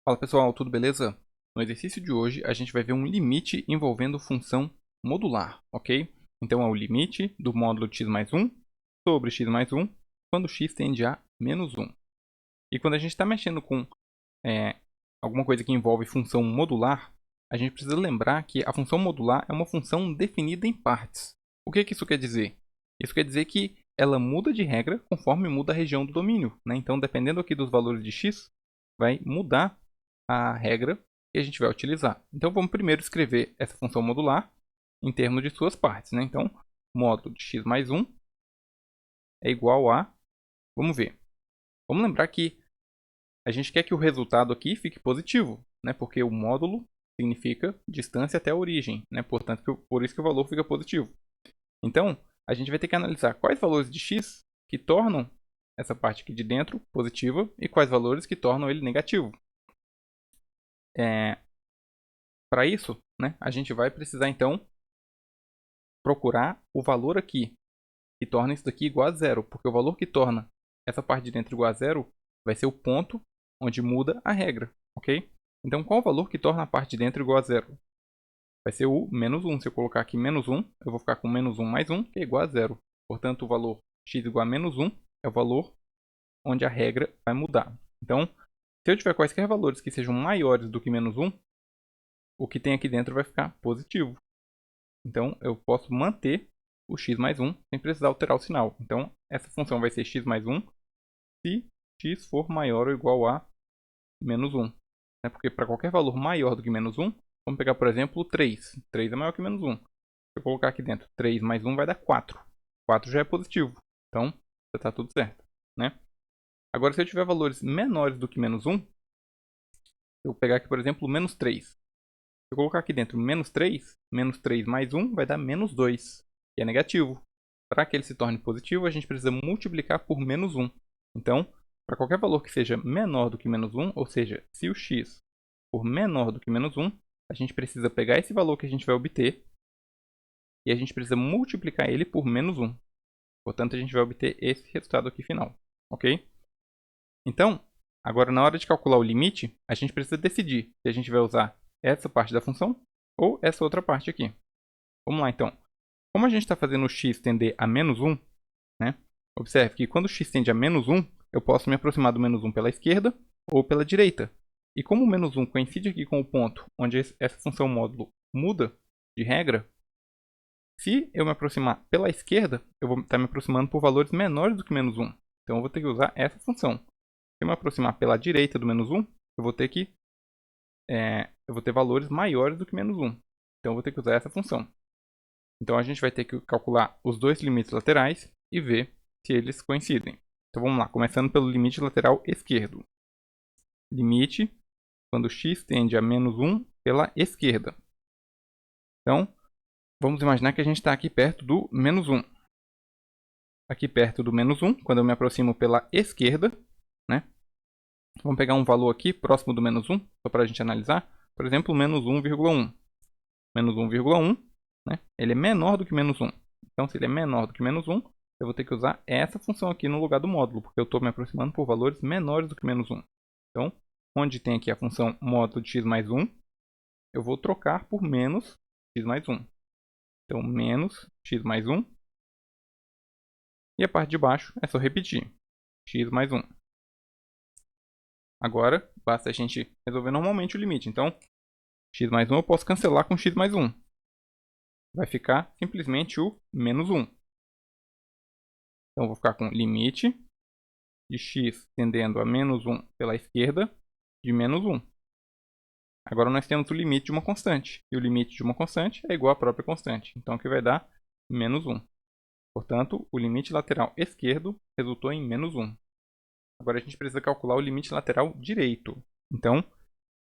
Fala pessoal, tudo beleza? No exercício de hoje a gente vai ver um limite envolvendo função modular, ok? Então é o limite do módulo de x mais 1 sobre x mais 1 quando x tende a menos 1. E quando a gente está mexendo com alguma coisa que envolve função modular, a gente precisa lembrar que a função modular é uma função definida em partes. O que isso quer dizer? Isso quer dizer que ela muda de regra conforme muda a região do domínio, né? Então, dependendo aqui dos valores de x, vai mudar a regra que a gente vai utilizar. Então, vamos primeiro escrever essa função modular em termos de suas partes, né? Então, módulo de x mais 1 é igual a... Vamos ver. Vamos lembrar que a gente quer que o resultado aqui fique positivo, né? Porque o módulo significa distância até a origem, né? Portanto, por isso que o valor fica positivo. Então, a gente vai ter que analisar quais valores de x que tornam essa parte aqui de dentro positiva e quais valores que tornam ele negativo. Para isso, né, a gente vai precisar então procurar o valor aqui que torna isso daqui igual a zero, porque o valor que torna essa parte de dentro igual a zero vai ser o ponto onde muda a regra, ok? Então, qual o valor que torna a parte de dentro igual a zero? Vai ser o menos 1. Se eu colocar aqui menos 1, eu vou ficar com menos 1 mais 1, que é igual a zero. Portanto, o valor x igual a menos 1 é o valor onde a regra vai mudar. Então, se eu tiver quaisquer valores que sejam maiores do que menos 1, o que tem aqui dentro vai ficar positivo. Então, eu posso manter o x mais 1 sem precisar alterar o sinal. Então, essa função vai ser x mais 1 se x for maior ou igual a menos 1. Porque para qualquer valor maior do que menos 1, vamos pegar, por exemplo, 3. 3 é maior que menos 1. Se eu colocar aqui dentro 3 mais 1 vai dar 4. 4 já é positivo. Então, já está tudo certo, né? Agora, se eu tiver valores menores do que menos 1, eu vou pegar aqui, por exemplo, menos 3. Se eu colocar aqui dentro menos 3 mais 1 vai dar menos 2, que é negativo. Para que ele se torne positivo, a gente precisa multiplicar por menos 1. Então, para qualquer valor que seja menor do que menos 1, ou seja, se o x for menor do que menos 1, a gente precisa pegar esse valor que a gente vai obter e a gente precisa multiplicar ele por menos 1. Portanto, a gente vai obter esse resultado aqui final, ok? Então, agora na hora de calcular o limite, a gente precisa decidir se a gente vai usar essa parte da função ou essa outra parte aqui. Vamos lá então. Como a gente está fazendo o x tender a menos 1, né? Observe que quando o x tende a menos 1, eu posso me aproximar do menos 1 pela esquerda ou pela direita. E como o menos 1 coincide aqui com o ponto onde essa função módulo muda de regra, se eu me aproximar pela esquerda, eu vou estar me aproximando por valores menores do que menos 1. Então eu vou ter que usar essa função. Se eu me aproximar pela direita do menos 1, eu vou ter valores maiores do que menos 1. Então eu vou ter que usar essa função. Então a gente vai ter que calcular os dois limites laterais e ver se eles coincidem. Então vamos lá, começando pelo limite lateral esquerdo. Limite quando x tende a menos 1 pela esquerda. Então, vamos imaginar que a gente está aqui perto do menos 1. Aqui perto do menos 1, quando eu me aproximo pela esquerda, né? Vamos pegar um valor aqui próximo do menos 1, só para a gente analisar. Por exemplo, menos 1,1. Menos 1,1, né? Ele é menor do que menos 1. Então, se ele é menor do que menos 1, eu vou ter que usar essa função aqui no lugar do módulo, porque eu estou me aproximando por valores menores do que menos 1. Então, onde tem aqui a função módulo de x mais 1, eu vou trocar por menos x mais 1. Então, menos x mais 1. E a parte de baixo é só repetir. X mais 1. Agora, basta a gente resolver normalmente o limite. Então, x mais 1 eu posso cancelar com x mais 1. Vai ficar simplesmente o menos 1. Então, eu vou ficar com limite de x tendendo a menos 1 pela esquerda de menos 1. Agora nós temos o limite de uma constante. E o limite de uma constante é igual à própria constante. Então, aqui vai dar menos 1. Portanto, o limite lateral esquerdo resultou em menos 1. Agora a gente precisa calcular o limite lateral direito. Então,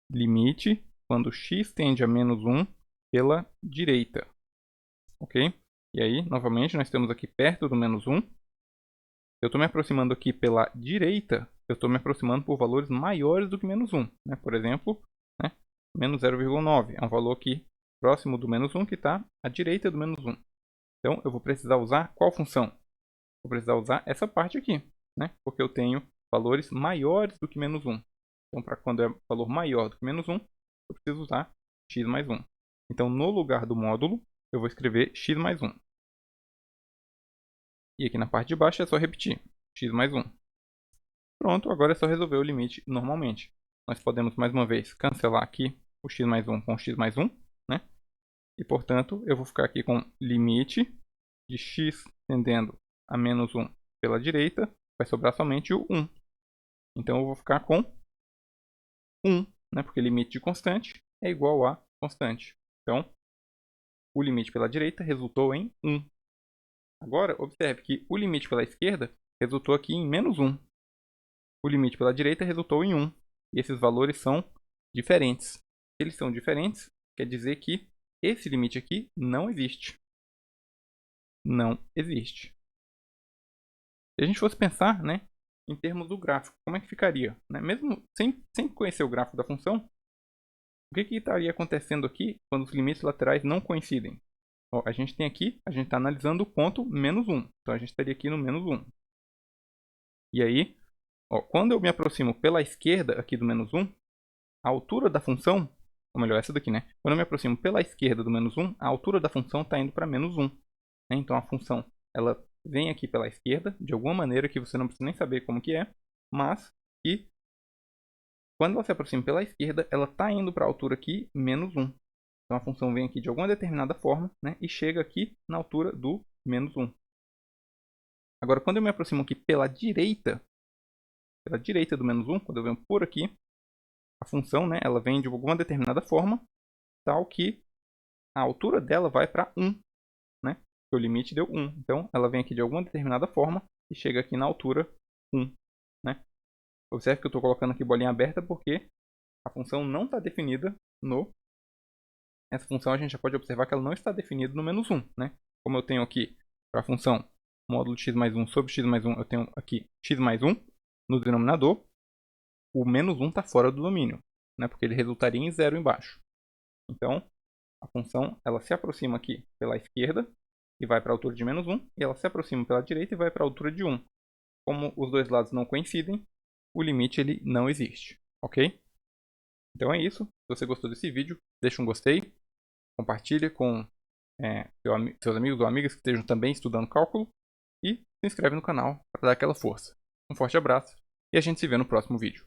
limite quando x tende a menos 1 pela direita. Ok? E aí, novamente, nós estamos aqui perto do menos 1. Eu estou me aproximando aqui pela direita, eu estou me aproximando por valores maiores do que menos 1. Né? Por exemplo, né? Menos 0,9 é um valor aqui próximo do menos 1 que está à direita do menos 1. Então, eu vou precisar usar qual função? Vou precisar usar essa parte aqui, né? Porque eu tenho valores maiores do que menos 1. Então, para quando é valor maior do que menos 1, eu preciso usar x mais 1. Então, no lugar do módulo, eu vou escrever x mais 1. E aqui na parte de baixo é só repetir, x mais 1. Pronto, agora é só resolver o limite normalmente. Nós podemos, mais uma vez, cancelar aqui o x mais 1 com o x mais 1, né? E, portanto, eu vou ficar aqui com limite de x tendendo a menos 1 pela direita, vai sobrar somente o 1. Então, eu vou ficar com 1, né? Porque limite de constante é igual a constante. Então, o limite pela direita resultou em 1. Agora, observe que o limite pela esquerda resultou aqui em menos 1. O limite pela direita resultou em 1. E esses valores são diferentes. Se eles são diferentes, quer dizer que esse limite aqui não existe. Não existe. Se a gente fosse pensar, né, em termos do gráfico, como é que ficaria? Né? Mesmo sem conhecer o gráfico da função, o que estaria acontecendo aqui quando os limites laterais não coincidem? Ó, a gente está analisando o ponto menos 1. Então, a gente estaria aqui no menos 1. E aí, ó, quando eu me aproximo pela esquerda aqui do menos 1, a altura da função, ou melhor, essa daqui, né? Quando eu me aproximo pela esquerda do menos 1, a altura da função está indo para menos 1. Né? Então, a função ela vem aqui pela esquerda, de alguma maneira que você não precisa nem saber como que é, mas que quando ela se aproxima pela esquerda, ela está indo para a altura aqui, menos 1. Então, a função vem aqui de alguma determinada forma, né? E chega aqui na altura do menos 1. Agora, quando eu me aproximo aqui pela direita do menos 1, quando eu venho por aqui, a função, né, ela vem de alguma determinada forma, tal que a altura dela vai para 1, né? Porque o limite deu 1. Então, ela vem aqui de alguma determinada forma e chega aqui na altura 1, né? Observe que eu estou colocando aqui bolinha aberta porque a função não está definida no... Essa função a gente já pode observar que ela não está definida no menos 1, né? Como eu tenho aqui para a função módulo x mais 1 sobre x mais 1, eu tenho aqui x mais 1 no denominador, o menos 1 está fora do domínio, né? Porque ele resultaria em 0 embaixo. Então, a função ela se aproxima aqui pela esquerda e vai para a altura de menos 1, e ela se aproxima pela direita e vai para a altura de 1. Como os dois lados não coincidem, o limite ele não existe, ok? Então é isso. Se você gostou desse vídeo, deixa um gostei, compartilha com seus amigos ou amigas que estejam também estudando cálculo e se inscreve no canal para dar aquela força. Um forte abraço e a gente se vê no próximo vídeo.